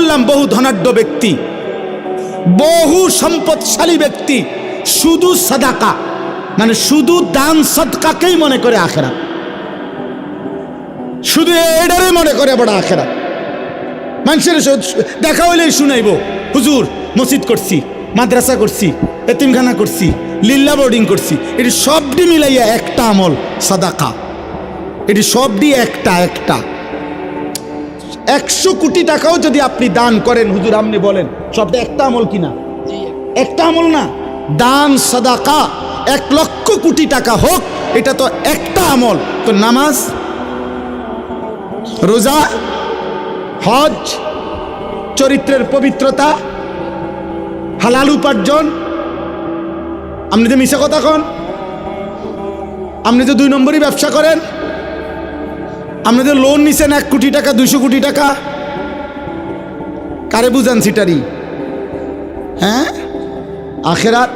বললাম বহু ধনাঢ্য ব্যক্তি, বহু সম্পদশালী ব্যক্তি শুধু সাদাকা মানে শুধু দান সদকাকেই মনে করে আখেরাত, শুধু এটারে মনে করে বড় আখেরাত। মানুষের দেখা হইলেই শুনাইব, হুজুর মসজিদ করছি, মাদ্রাসা করছি, এতিমখানা করছি, লিল্লা বোর্ডিং করছি, এটি সবটি মিলাইয়া একটা আমল সাদাকা। এটি সবটি একটা 100 কোটি টাকাও যদি আপনি দান করেন, হুজুর আপনি বলেন সবটা একটা আমল কিনা? একটা আমল না। দান সাদাকা 1 লক্ষ কোটি টাকা হোক, এটা তো একটা আমল। তো নামাজ, রোজা, হজ, চরিত্রের পবিত্রতা, হালাল উপার্জন, আপনি যে মিশা কথা কন, আপনি যে 2 নম্বরই ব্যবসা করেন, আপনি যে লোন নিছেন 1 কোটি টাকা 200 কোটি টাকা, কারে বুঝান সিটারি? হ্যাঁ, আখেরাত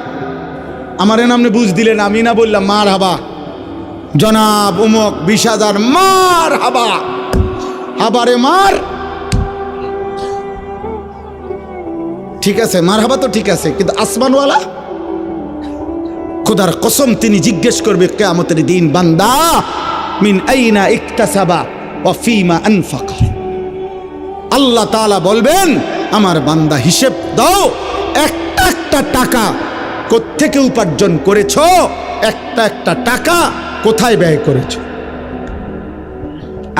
আমার আপনি বুঝ দিলেন, আমি না বললাম মার হাবা জনাব উমক 20,000 মার হাবা, হাবারে মার, ঠিক আছে মার হাবা তো ঠিক আছে, কিন্তু আসমানওয়ালা খোদার কসম তিনি জিজ্ঞেস করবে কিয়ামতের দিন, বান্দা মিন আইনা ইকতাসাবা ওয়া ফীমা আনফাকা। আল্লাহ তাআলা বলবেন আমার বান্দা হিসেব দাও, একটা টাকা কোত্থেকে উপার্জন করেছো, একটা টাকা কোথায় ব্যয় করেছো।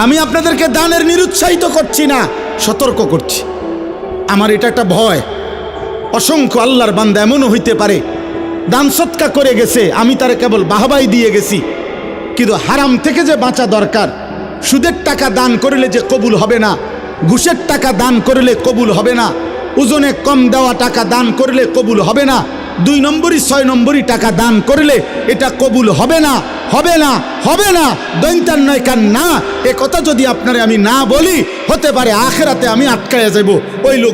আমি আপনাদেরকে দানের নিরুৎসাহিত করছি না, সতর্ক করছি। আমার এটা একটা ভয়, অসংখ্য আল্লাহর বান্দা এমনও হইতে পারে দান সৎকা করে গেছে, আমি তারে কেবল বাহবাই দিয়ে গেছি, কিন্তু হারাম থেকে যে বাঁচা দরকার। সুদের টাকা দান করলে যে কবুল হবে না, ঘুষের টাকা দান করলে কবুল হবে না, ওজনে কম দেওয়া টাকা দান করলে কবুল হবে না, 2 নম্বরই 6 নম্বরই টাকা দান করলে এটা কবুল হবে না, হবে না, হবে না, দৈন্তার নয় কান না। এ কথা যদি আপনারে আমি না বলি, হতে পারে আখেরাতে আমি আটকায়া যাব। ওই লোক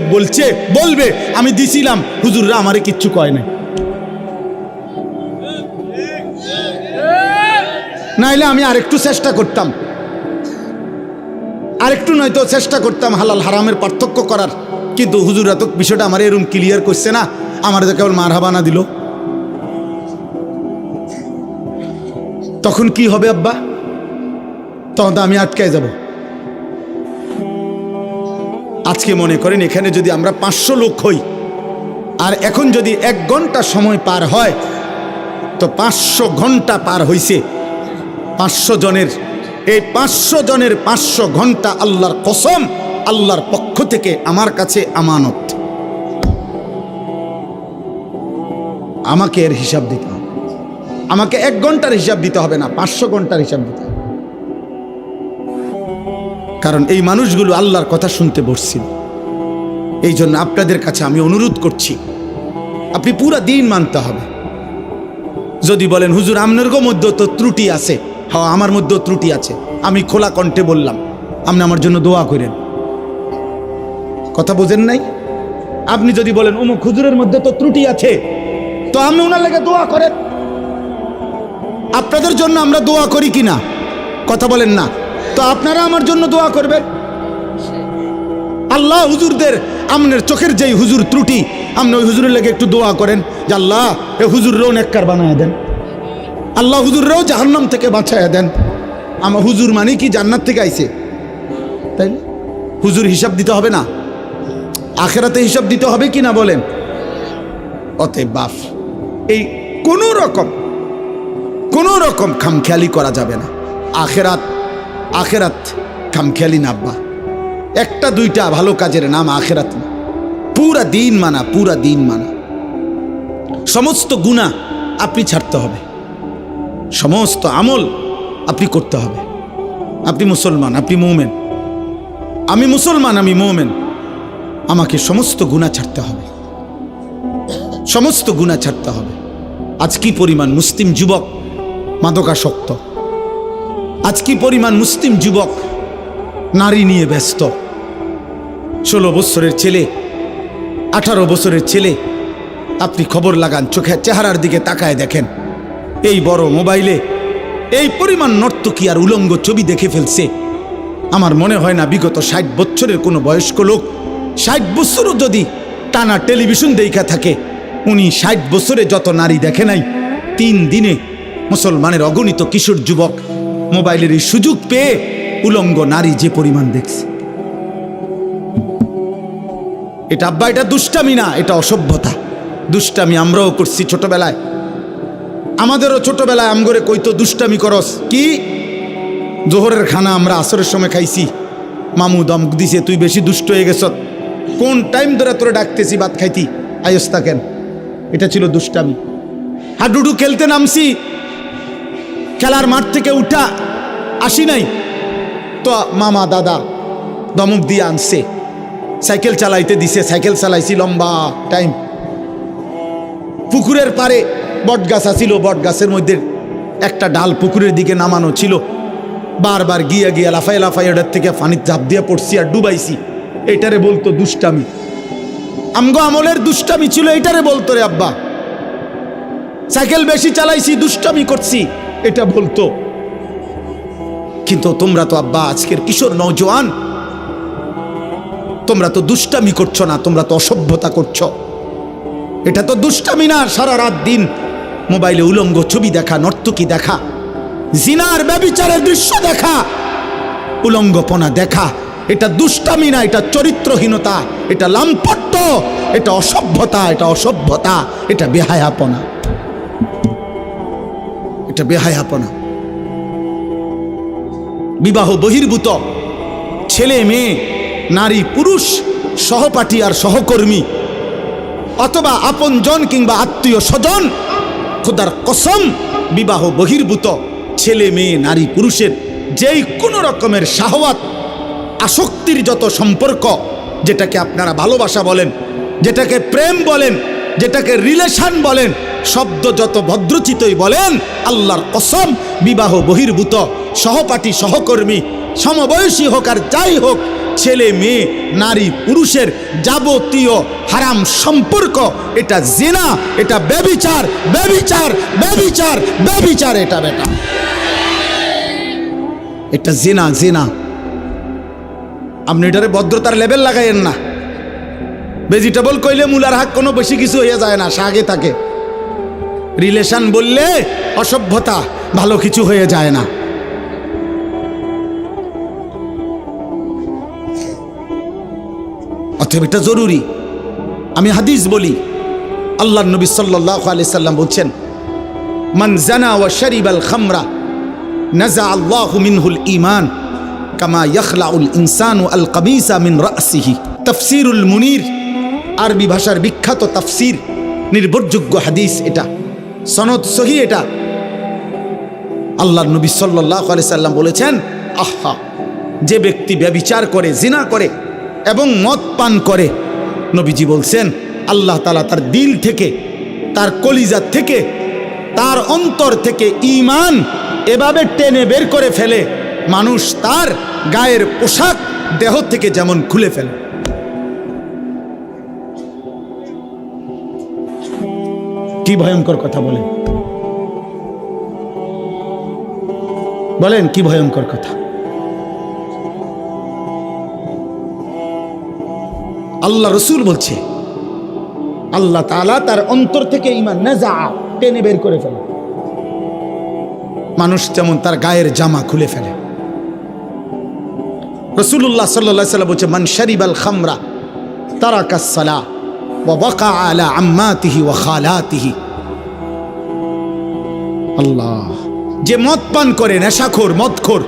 বলবে আমি দিছিলাম, হুজুররা আমারে কিচ্ছু কয় নাই। নাইলে আমি আরেকটু চেষ্টা করতাম, আরেকটু নয়তো চেষ্টা করতাম হালাল হারামের পার্থক্য করার, কিন্তু হুজুরা তো বিষয়টা আমার এরকম ক্লিয়ার করছে না, আমার তো কেবল মারহাবা না দিল। তখন কি হবে আব্বা? তখন তো আমি আটকায় যাব। আজকে মনে করেন এখানে যদি আমরা 500 লোক হই, আর এখন যদি 1 ঘন্টা সময় পার হয়, তো 500 ঘন্টা পার হইছে। 500 জনের, এই 500 জনের 500 ঘন্টা আল্লাহর কসম আল্লাহর পক্ষ থেকে আমার কাছে আমানত। আমাকে এর হিসাব দিতে হবে, আমাকে 1 ঘন্টার হিসাব দিতে হবে না, 500 ঘন্টার হিসাব দিতে হবে। কারণ এই মানুষগুলো আল্লাহর কথা শুনতে বসছিল। এই জন্য আপনাদের কাছে আমি অনুরোধ করছি, আপনি পুরা দিন মানতে হবে। যদি বলেন হুজুর আপনার মধ্যে তো ত্রুটি আছে, হ্যাঁ আমার মধ্যেও ত্রুটি আছে, আমি খোলা কণ্ঠে বললাম, আপনি আমার জন্য দোয়া করেন। কথা বোঝেন নাই? আপনি যদি বলেন অমুক হুজুরের মধ্যে তো ত্রুটি আছে, তো আপনি ওনার লেগে দোয়া করেন। আপনাদের জন্য আমরা দোয়া করি কিনা? কথা বলেন না? তো আপনারা আমার জন্য দোয়া করবেন। আল্লাহ হুজুরদের, আপনার চোখের যেই হুজুর ত্রুটি, আপনি ওই হুজুরের লেগে একটু দোয়া করেন যে আল্লাহ এ হুজুররাও নেককার বানায় দেন, আল্লাহ হুজুররাও জাহান্নাম থেকে বাঁচায় দেন। আমার হুজুর মানে কি জান্নাত থেকে আইছে? তাই হুজুর হিসাব দিতে হবে না? আখেরাতে হিসাব দিতে হবে কি না বলেন? অতএব বাপ, এই কোনো রকম খামখেয়ালি করা যাবে না। আখেরাত খামখেয়ালি না আব্বা। 1-2টা ভালো কাজের নাম আখেরাত না, পুরা দিন মানা, পুরা দিন মানা। সমস্ত গুনাহ আপনি ছাড়তে হবে, সমস্ত আমল আপনি করতে হবে। আপনি মুসলমান, আপনি মুমিন, আমি মুসলমান, আমি মুমিন। আমাকে সমস্ত গুনাহ ছাড়তে হবে, সমস্ত গুনাহ ছাড়তে হবে। আজ কি পরিমাণ মুসলিম যুবক মাদকাসক্ত, আজ কি পরিমাণ মুসলিম যুবক নারী নিয়ে ব্যস্ত। 16 বছরের ছেলে, 18 বছরের ছেলে, আপনি খবর লাগান, চোখের চেহারার দিকে তাকায় দেখেন, এই বড় মোবাইলে এই পরিমাণ নর্তকী আর উলঙ্গ ছবি দেখে ফেলছে। আমার মনে হয় না বিগত 60 বছরের কোনো বয়স্ক লোক 60 বছরও যদি টানা টেলিভিশন দেখা থাকে, উনি 60 বছরে যত নারী দেখে নাই 3 দিনে মুসলমানের অগণিত কিশোর যুবক মোবাইলের এই সুযোগ পেয়ে উলঙ্গ নারী যে পরিমাণ দেখছে। এটা আব্বা, এটা দুষ্টামি না, এটা অসভ্যতা। দুষ্টামি আমরাও করছি ছোটবেলায়, আমাদেরও ছোটবেলায় আমগরে কইতো দুষ্টামি করস কি। জোহরের খানা আমরা আসরের সময় খাইছি, মামু দম দিছে তুই বেশি দুষ্ট হয়ে গেছ, কোন টাইম ধরে তোরে ডাকতেছি ভাত খাইতি, আয়স্তা কেন। এটা ছিল দুষ্টামি। হাডুডু খেলতে নামছি, খেলার মাঠ থেকে উঠা আসি নাই তো মামা দাদা দমক দিয়ে আনছে, সাইকেল চালাইতে দিছে, সাইকেল চালাইছি লম্বা টাইম। পুকুরের পারে বট গাছ আছিল, বট গাছের মধ্যে একটা ডাল পুকুরের দিকে নামানো ছিল, বারবার গিয়া গিয়া লাফাই লাফাই ওটার থেকে পানির ঝাঁপ দিয়ে পড়ছি আর ডুবাইছি। এটারে বলতো দুষ্টামি। আমগো আমলের দুষ্টামি ছিল, এটারে বলতো রে আব্বা। সাইকেল বেশি চালাইছি, দুষ্টামি করছি, এটা বলতো। কিন্তু তোমরা তো আব্বা আজকের কিশোর নওজোয়ান, তোমরা তো দুষ্টামি করছো না, তোমরা তো অসভ্যতা করছো। এটা তো দুষ্টামি না, সারা রাত দিন মোবাইলে উলঙ্গ ছবি দেখা, নর্তকী দেখা, জিনার ব্যভিচারের দৃশ্য দেখা, উলঙ্গপনা দেখা, এটা দুষ্টামি না, এটা চরিত্রহীনতা, এটা লাম্পট্য, এটা অসভ্যতা, এটা অসভ্যতা, এটা বেহায়াপনা, এটা বেহায়াপনা। বিবাহ বহির্ভূত ছেলে মেয়ে, নারী পুরুষ, সহপাঠী আর সহকর্মী অথবা আপনজন কিংবা আত্মীয় স্বজন, খোদার কসম বিবাহ বহির্ভূত ছেলে মেয়ে নারী পুরুষের যেই কোনো রকমের শাহওয়াত, আসক্তির যত সম্পর্ক, যেটাকে আপনারা ভালোবাসা বলেন, যেটাকে প্রেম বলেন, যেটাকে রিলেশন বলেন, শব্দ যত ভদ্রচিতই বলেন, আল্লাহর কসম বিবাহ বহির্ভূত সহপাঠী সহকর্মী সমবয়সী হোক আর যাই হোক, ছেলে মেয়ে নারী পুরুষের যাবতীয় হারাম সম্পর্ক, এটা জিনা, এটা ব্যভিচার, ব্যভিচার, ব্যভিচার, ব্যভিচার, এটা বেটা, এটা জিনা, জিনা। আপনি এটারে ভদ্রতার লেভেল লাগাইয়েন না। ভেজিটেবল কইলে মূলার হাক কোনো বেশি কিছু হয়ে যায় না, শাকে থাকে। রিলেশন বললে অসভ্যতা, ভালো কিছু হয়ে যায় না। অতএব এটা জরুরি। আমি হাদিস বলি, আল্লাহর নবী সাল্লাল্লাহু আলাইহি সাল্লাম বলছেন, মান জানা ওয়া শারিবাল খামরা নাজা আল্লাহু মিনহুল ঈমান কামা ইয়াখলাউল ইনসানু আল কামিসা মিন রাসিহি। তাফসীরুল মুনির, আরবি ভাষার বিখ্যাত তাফসীর, নির্ভরযোগ্য হাদিস, এটা সনদ সহি। এটা আল্লাহর নবী সাল্লাল্লাহু আলাইহি সাল্লাম বলেছেন, আহা, যে ব্যক্তি ব্যভিচার করে, জিনা করে এবং মদ পান করে, নবীজি বলছেন আল্লাহ তাআলা তার দিল থেকে, তার কলিজা থেকে, তার অন্তর থেকে ঈমান এভাবে টেনে বের করে ফেলে, মানুষ তার গায়ের পোশাক দেহ থেকে যেমন খুলে ফেলে। কি ভয়ঙ্কর কথা বলেন, বলেন কি ভয়ঙ্কর কথা। আল্লাহ রসুল বলছে আল্লাহ তাআলা তার অন্তর থেকে ঈমান নাজা টেনে বের করে ফেলে, মানুষ যেমন তার গায়ের জামা খুলে ফেলে। রাসূলুল্লাহ সাল্লাল্লাহু আলাইহি ওয়াসাল্লাম বলছে, মান শারিবাল খামরা তারাকাস সালাহ ওয়া ওয়াকা আলা আম্মাতিহি ওয়া খালাতিহি। আল্লাহ, যে মদ পান করে, নেশাখোর, মদখোর,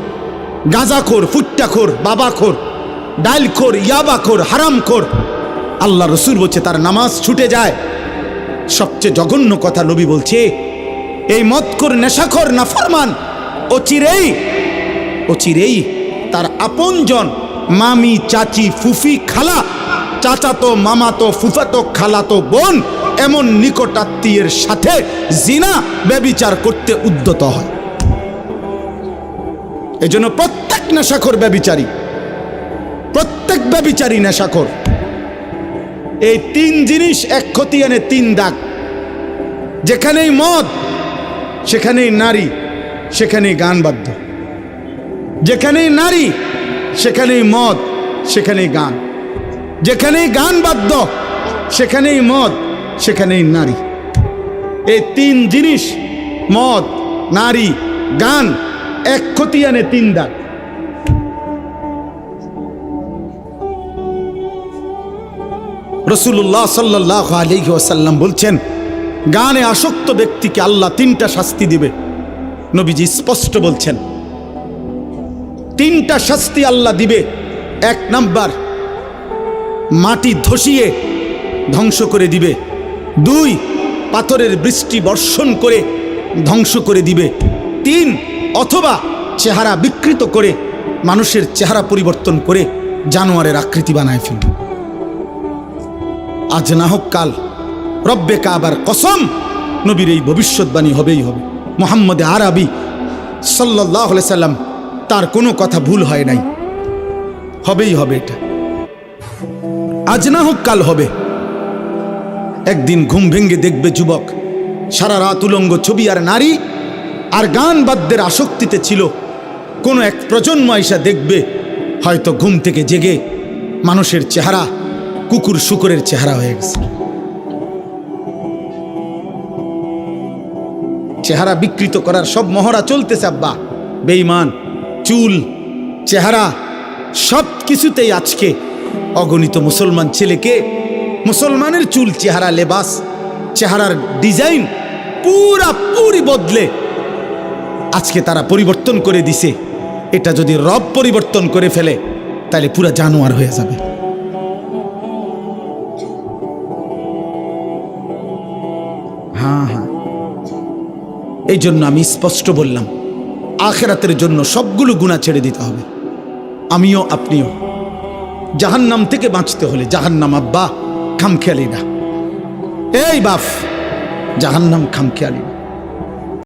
গাঁজাখোর, ফুট্টাখোর, বাবাখোর, ডালখোর, ইয়াবাখোর, হারামখোর, আল্লাহ রসুল বলছে তার নামাজ ছুটে যায়। সবচেয়ে জঘন্য কথা নবী বলছে, এই মদখোর, নেশাখোর, নাফরমান অচিরেই অচিরেই তার আপনজন, মামি, চাচি, ফুফি, খালা, চাচাতো, মামাতো, ফুফাতো, খালাতো বোন, এমন নিকটাত্মীয়ের সাথে জিনা ব্যভিচার করতে উদ্যত হয়। এজন্য প্রত্যেক নেশাখোর ব্যভিচারী, প্রত্যেক ব্যভিচারী নেশাখোর। এই 3 জিনিস এক খতিয়ানে 3 দাগ। যেখানেই মদ সেখানেই নারী, সেখানেই গান বাদ্য। যেখানেই নারী সেখানেই মদ, সেখানেই গান। যেখানেই গান বাদ্য সেখানেই মদ, সেখানেই নারী। এই তিন জিনিস, মদ, নারী, গান, এক খতিয়ানে তিন দাগ। রাসূলুল্লাহ সাল্লাল্লাহু আলাইহি ওয়াসাল্লাম বলছেন, গানে আসক্ত ব্যক্তিকে আল্লাহ তিনটা শাস্তি দিবে। নবীজি স্পষ্ট বলছেন, তিনটা শাস্তি আল্লাহ দিবে। এক নাম্বার, মাটি ধসিয়ে ধ্বংস করে দিবে। দুই, পাথরের বৃষ্টি বর্ষণ করে ধ্বংস করে দিবে। তিন, অথবা চেহারা বিকৃত করে, মানুষের চেহারা পরিবর্তন করে জানোয়ারের আকৃতি বানায় ফেলবে। আজ না হোক কাল, রব্বে কাবার কসম, নবীর এই ভবিষ্যৎবাণী হবেই হবে। মুহাম্মদ আরবি সাল্লাল্লাহু আলাইহি সাল্লাম, তার কোনো কথা ভুল হয় নাই, হবেই হবে। এটা আজ না হোক কাল হবে। একদিন ঘুম ভেঙে দেখবে যুবক সারা রাত উলঙ্গ ছবি আর নারী আর গান বাদ্যের আসক্তিতে ছিল। কোনো এক প্রজন্ম আইসা দেখবে হয়তো ঘুম থেকে জেগে মানুষের চেহারা কুকুর শুকুরের চেহারা হয়ে গেছে। চেহারা বিকৃত করার সব মহড়া চলতেছে আব্বা। বেঈমান, চুল, চেহারা, সব কিছুতেই আজকে অগণিত মুসলমান ছেলেকে, মুসলমানের চুল, চেহারা, লেবাস, চেহারার ডিজাইন পুরি বদলে আজকে তারা পরিবর্তন করে দিছে। এটা যদি রব পরিবর্তন করে ফেলে তাহলে পুরা জানোয়ার হয়ে যাবে। হ্যাঁ, এই জন্য আমি স্পষ্ট বললাম, আখিরাতের জন্য সবগুলো গুনাহ ছেড়ে দিতে হবে। আমিও আপনিও। জাহান্নাম থেকে বাঁচতে হলে, জাহান্নাম আব্বা খামখেয়ালি না, এই বাপ, জাহান্নাম খামখেয়ালি না।